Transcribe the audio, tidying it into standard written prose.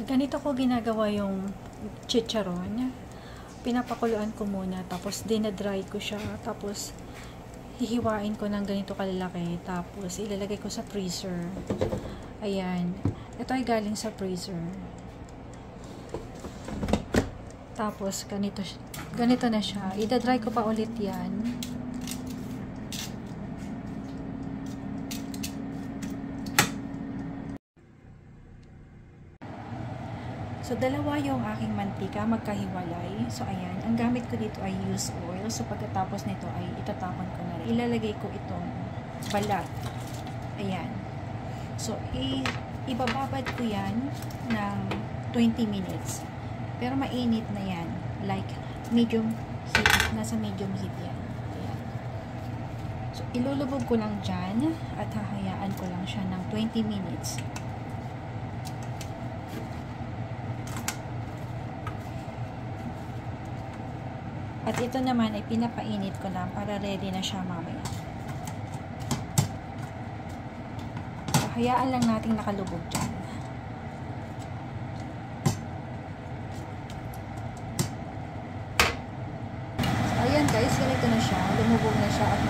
Ganito ko ginagawa yung chicharon. Pinapakuluan ko muna, tapos dinadry ko siya, tapos hihiwain ko ng ganito kalalaki, tapos ilalagay ko sa freezer. Ayan. Ito ay galing sa freezer. Tapos ganito na siya. Idadry ko pa ulit yan. So, dalawa yung aking mantika, magkahiwalay. So, ayan. Ang gamit ko dito ay used oil. So, pagkatapos nito ay itatapon ko na rin. Ilalagay ko itong balat. Ayan. So, ibababad ko yan ng 20 minutes. Pero mainit na yan. Like, medium heat. Nasa medium heat yan. Ayan. So, ilulubog ko lang dyan at hahayaan ko lang siya ng 20 minutes. At ito naman ay pinapainit ko lang para ready na siya mamaya. So, hayaan lang natin nakalubog dyan. So, ayan guys, ganito na siya. Lumubog na siya at